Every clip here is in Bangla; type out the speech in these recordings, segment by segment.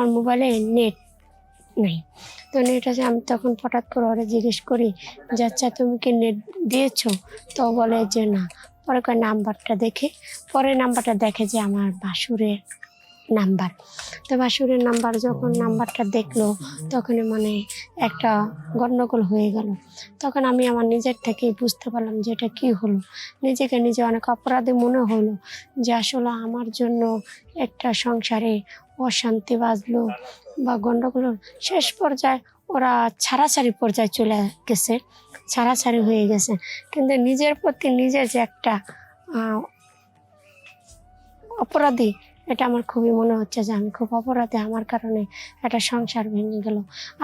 আমার মোবাইলে নেট নেই। তো নেট আছে, আমি তখন হঠাৎ করে ওরা জিজ্ঞেস করি যে আচ্ছা তুমি কি নেট দিয়েছো? তো বলে যে না। পরে কয় নাম্বারটা দেখে, পরে নাম্বারটা দেখে যে আমার ভাসুরের নাম্বার। তো ভাসুরের নাম্বার যখন নাম্বারটা দেখলো তখনই মানে একটা গন্ডগোল হয়ে গেল। তখন আমি আমার নিজের থেকেই বুঝতে পারলাম যে এটা কী হলো। নিজেকে নিজে অনেক অপরাধী মনে হলো যে আসলে আমার জন্য একটা সংসারে অশান্তি বাজলো বা গন্ডগোল হলো। শেষ পর্যায়ে ওরা ছাড়াছাড়ি পর্যায়ে চলে গেছে, ছাড়াছাড়ি হয়ে গেছে। কিন্তু নিজের প্রতি নিজের যে একটা অপরাধী, এটা আমার খুবই মনে হচ্ছে যে আমি খুব অপরাধী, আমার কারণে একটা সংসার ভেঙে গেল।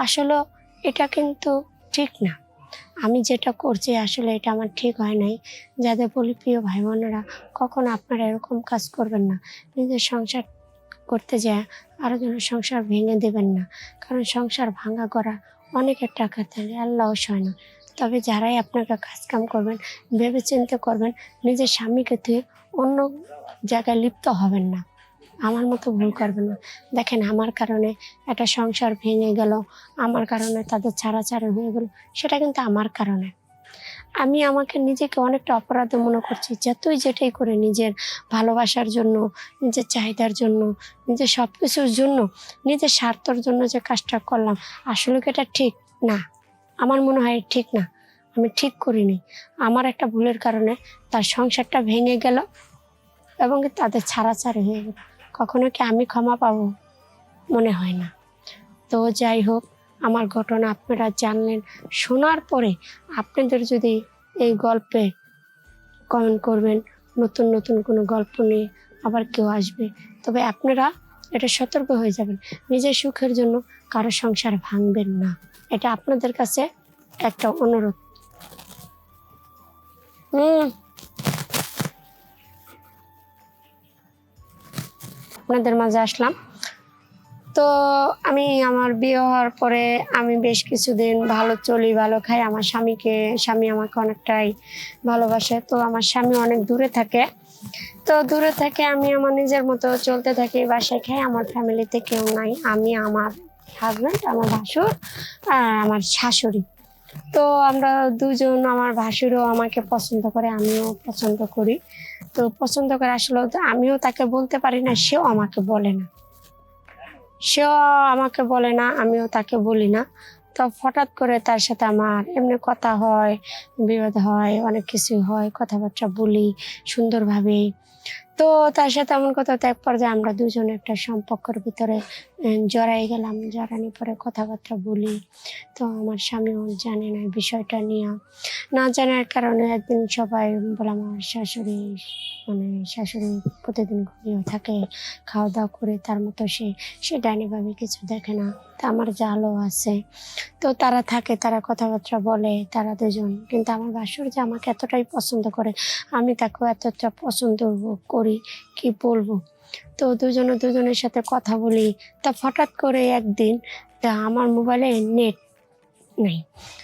আসলে এটা কিন্তু ঠিক না। আমি যেটা করছি আসলে এটা আমার ঠিক হয় নাই। যাদের বলি প্রিয় ভাই বোনেরা, কখনো আপনারা এরকম কাজ করবেন না। নিজের সংসার করতে যায় আরও যেন সংসার ভেঙে দেবেন না, কারণ সংসার ভাঙা করা অনেকের টাকা থাকে, আল্লাহ সয় না। তবে যারাই আপনাকে কাজকাম করবেন ভেবে চিন্তে করবেন, নিজের স্বামীকে তুই অন্য জায়গায় লিপ্ত হবেন না, আমার মতো ভুল করবেন না। দেখেন আমার কারণে একটা সংসার ভেঙে গেল, আমার কারণে তাদের ছাড়াছাড়ি হয়ে গেল, সেটা কিন্তু আমার কারণে। আমি আমাকে নিজেকে অনেকটা অপরাধ মনে করছি। যতই যেটাই করে নিজের ভালোবাসার জন্য, নিজের চাহিদার জন্য, নিজের সব কিছুর জন্য, নিজের স্বার্থর জন্য যে কাজটা করলাম, আসলে কি এটা ঠিক না? আমার মনে হয় ঠিক না, আমি ঠিক করিনি। আমার একটা ভুলের কারণে তার সংসারটা ভেঙে গেল এবং তাদের ছাড়াছাড়ি হয়ে গেল। কখনো কি আমি ক্ষমা পাবো? মনে হয় না। তো যাই হোক, আমার ঘটনা আপনারা জানলেন। শোনার পরে আপনাদের যদি এই গল্পে কমেন্ট করবেন, নতুন নতুন কোনো গল্প নিয়ে আবার কেউ আসবে, তবে আপনারা এটা সতর্ক হয়ে যাবেন, নিজের সুখের জন্য কারো সংসার ভাঙবেন না। এটা আপনাদের কাছে একটা অনুরোধ। আপনাদের মাঝে আসলাম। তো আমি আমার বিয়ে হওয়ার পরে আমি বেশ কিছুদিন ভালো চলি, ভালো খাই। আমার স্বামী আমাকে অনেকটাই ভালোবাসে। তো আমার স্বামী অনেক দূরে থাকে। তো দূরে থেকে আমি আমার নিজের মতো চলতে থাকি, বাসায় খাই। আমার ফ্যামিলিতে কেউ নাই, আমি, আমার হাজব্যান্ড, আমার ভাসুর আর আমার শাশুড়ি। তো আমরা দুজন, আমার ভাসুরও আমাকে পছন্দ করে, আমিও পছন্দ করি। তো পছন্দ করে আসলে আমিও তাকে বলতে পারি না, সেও আমাকে বলে না, আমিও তাকে বলি না। তো হঠাৎ করে তার সাথে আমার এমনি কথা হয়, বিবাদ হয়, অনেক কিছু হয়, কথাবার্তা বলি সুন্দরভাবে। তো তার সাথে এমন কথা, তো এক পর্যায়ে আমরা দুজনে একটা সম্পর্কের ভিতরে জড়াই গেলাম। জড়ানোর পরে কথাবার্তা বলি। তো আমার স্বামীও জানে না বিষয়টা নিয়ে। না জানার কারণে একদিন সবাই বলে আমার শাশুড়ি প্রতিদিন ঘুমিয়ে থাকে, খাওয়া দাওয়া করে তার মতো সে ডাইনিভাবে কিছু দেখে না। তা আমার জালও আছে, তো তারা থাকে, তারা কথাবার্তা বলে, তারা দুজন। কিন্তু আমার ভাসুর যে আমাকে এতটাই পছন্দ করে, আমি তাকেও এতটা পছন্দ করি, কি বলবো। তো দুজনের সাথে কথা বলি। তা হঠাৎ করে একদিন আমার মোবাইলে নেট নেই।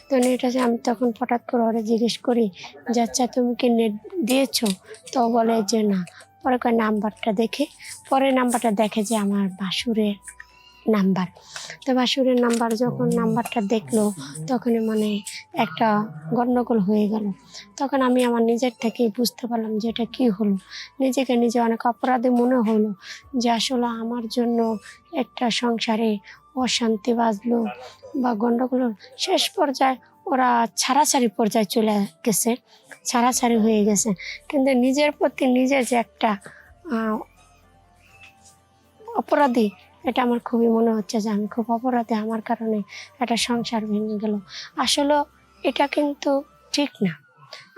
তো নেট আছে, আমি তখন হঠাৎ করে ওরা জিজ্ঞেস করি যে আচ্ছা তুমি কি নেট দিয়েছো? তো বলে যে না। পরে কয় নাম্বারটা দেখে, পরে নাম্বারটা দেখে যে আমার ভাসুরের নাম্বার। তো ভাসুরের নাম্বার যখন নাম্বারটা দেখলো তখনই মানে একটা গন্ডগোল হয়ে গেল। তখন আমি আমার নিজের থেকেই বুঝতে পারলাম যে এটা কী হলো। নিজেকে নিজে অনেক অপরাধী মনে হলো যে আসলে আমার জন্য একটা সংসারে অশান্তি বাজলো বা গন্ডগোল হলো। শেষ পর্যায়ে ওরা ছাড়াছাড়ি পর্যায়ে চলে গেছে, ছাড়াছাড়ি হয়ে গেছে। কিন্তু নিজের প্রতি নিজের যে একটা অপরাধী, এটা আমার খুবই মনে হচ্ছে যে আমি খুব অপরাধী, আমার কারণে একটা সংসার ভেঙে গেল। আসলে এটা কিন্তু ঠিক না।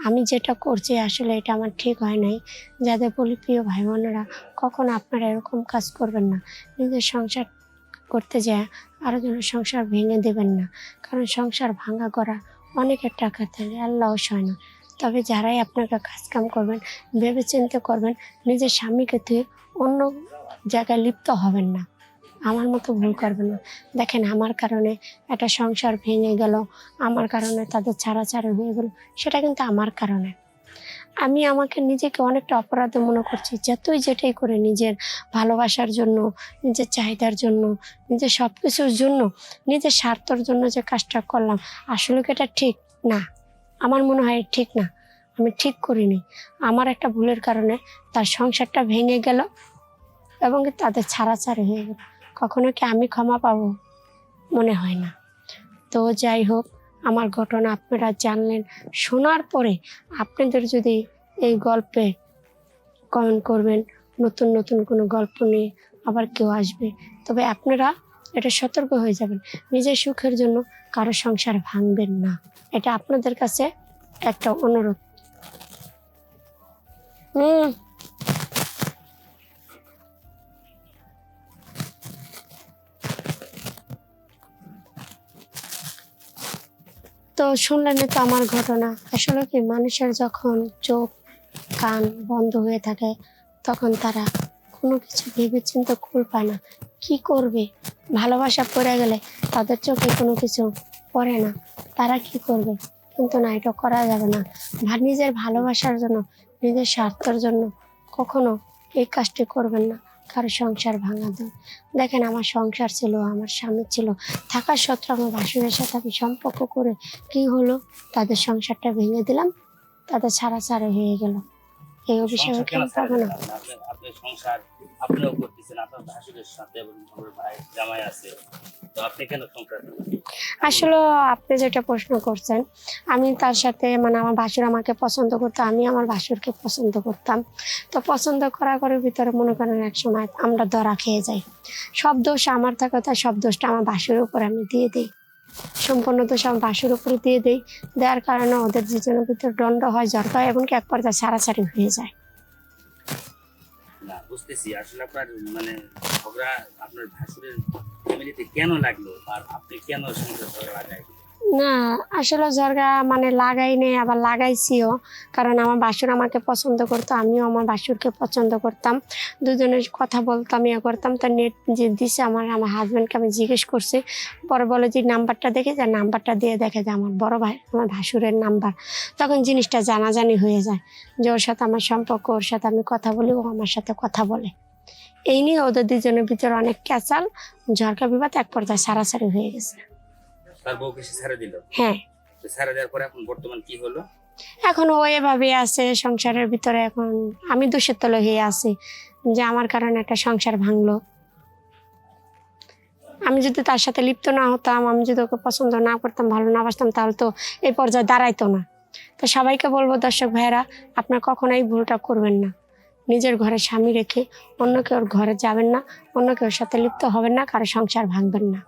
আমি যেটা করছি আসলে এটা আমার ঠিক হয় নাই। যাদের বলি প্রিয় ভাই বোনেরা, কখনো আপনারা এরকম কাজ করবেন না। নিজের সংসার করতে যায় আরও যেন সংসার ভেঙে দেবেন না, কারণ সংসার ভাঙা করা অনেকের টাকা থাকে, আল্লাহ সয় না। তবে যারাই আপনাকে কাজকাম করবেন ভেবে চিন্তে করবেন, নিজের স্বামীকে তুই অন্য জায়গায় লিপ্ত হবেন না, আমার মতো ভুল করবেন না। দেখেন আমার কারণে একটা সংসার ভেঙে গেল, আমার কারণে তাদের ছাড়াছাড়ি হয়ে গেল, সেটা কিন্তু আমার কারণে। আমি আমাকে নিজেকে অনেকটা অপরাধী মনে করছি। যতই যেটাই করে নিজের ভালোবাসার জন্য, নিজের চাহিদার জন্য, নিজের সব কিছুর জন্য, নিজের স্বার্থর জন্য যে কাজটা করলাম, আসলে কি এটা ঠিক না? আমার মনে হয় ঠিক না। আমি ঠিক করিনি। আমার একটা ভুলের কারণে তার সংসারটা ভেঙে গেল এবং কি তাদের ছাড়াছাড়ি হয়ে গেল। কখনো কি আমি ক্ষমা পাবো? মনে হয় না। তো যাই হোক, আমার ঘটনা আপনারা জানলেন। শোনার পরে আপনাদের যদি এই গল্পে কমেন্ট করবেন, নতুন নতুন কোনো গল্প নিয়ে আবার কেউ আসবে, তবে আপনারা এটা সতর্ক হয়ে যাবেন। নিজের সুখের জন্য কারো সংসার ভাঙবেন না, এটা আপনাদের কাছে একটা অনুরোধ। হুম। তো শুনলেন তো আমার ঘটনা। আসলে কি, মানুষের যখন চোখ কান বন্ধ হয়ে থাকে তখন তারা কোনো কিছু ভেবেচিন্তে কুল পায় না, কি করবে। ভালোবাসা পড়ে গেলে তাদের চোখে কোনো কিছু পড়ে না, তারা কি করবে। কিন্তু না, এটা করা যাবে না। নিজের ভালোবাসার জন্য, নিজের স্বার্থের জন্য কখনো এই কাজটি করবেন না, কারো সংসার ভাঙা দেয়। দেখেন, আমার সংসার ছিল, আমার স্বামী ছিল, থাকা সত্ত্বেও আমার ভাসুরের সাথে আমি সম্পর্ক করে কি হলো, তাদের সংসারটা ভেঙে দিলাম, তাদের ছাড়াছাড়ি হয়ে গেল। এই অভিশাপে সংসার কেন কেউ ছাড়া পাবো না। দিলেন আপনি? আপনি সংসার আপনিও করতেছেন, আপনার ভাসুরের সাথে এবং আমার ভাই জামাই আছে, তো আপনি কেন সংসার দিলেন? আসলে আপনি যেটা প্রশ্ন করছেন, আমি তার সাথে মানে আমার ভাসুর আমাকে পছন্দ করতো, আমি আমার ভাসুরকে পছন্দ করতাম। তো পছন্দ করার ভিতরে মনে করেন এক সময় আমরা ধরা খেয়ে যাই। সব দোষ আমার থাকে, তাই সব দোষটা আমার ভাসুর উপর আমি দিয়ে দিই। সম্পূর্ণ দোষ আমার ভাসুর উপরে দিয়ে দিই। দেওয়ার কারণে ওদের দুজনের ভিতর দ্বন্দ্ব হয়, ঝগড়া হয়, এমনকি এক পর্যায়ে ছাড়াছাড়ি হয়ে যায়। না, বুঝতেছি আসলে আপনার মানে ঝগড়া আপনার ভাসুরের ফ্যামিলিতে কেন লাগলো, আর আপনি কেন সংসার ঝগড়া লাগাই? না, আসলে ঝগড়া মানে লাগাই নেই, আবার লাগাইছিও। কারণ আমার ভাসুর আমাকে পছন্দ করতো, আমিও আমার ভাসুরকে পছন্দ করতাম। দুজনের কথা বলতাম, ইয়ে করতাম। তো নেট যে দিছে আমার হাজব্যান্ডকে আমি জিজ্ঞেস করছি। পরে বলে যে নাম্বারটা দেখে যা, নাম্বারটা দিয়ে দেখে যে আমার বড় ভাই, আমার ভাসুরের নাম্বার। তখন জিনিসটা জানাজানি হয়ে যায় যে ওর সাথে আমার সম্পর্ক, ওর সাথে আমি কথা বলি, ও আমার সাথে কথা বলে। এই নিয়ে ওদের দুজনের ভিতরে অনেক ক্যাচাল, ঝড়কা বিবাদ, এক পর্যায়ে সারাসারি হয়ে গেছে। তার বউকে সে ছেড়ে দিল? হ্যাঁ। তো ছেড়ে দেওয়ার পরে এখন বর্তমান কি হলো? এখন ও এভাবে আছে সংসারের ভিতরে। এখন আমি দোষের তলে হয়ে আছি যে আমার কারণে একটা সংসার ভাঙলো। আমি যদি তার সাথে লিপ্ত না হতাম, আমি যদি ওকে পছন্দ না করতাম, ভালো না বাসতাম, তাহলে তো এই পর্যায়ে দাঁড়াইতো না। তো সবাইকে বলবো, দর্শক ভাইয়েরা, আপনার কখনোই ভুলটা করবেন না। নিজের ঘরে স্বামী রেখে অন্য কেউর ঘরে যাবেন না, অন্য কেউর সাথে লিপ্ত হবেন না, কারো সংসার ভাঙবেন না।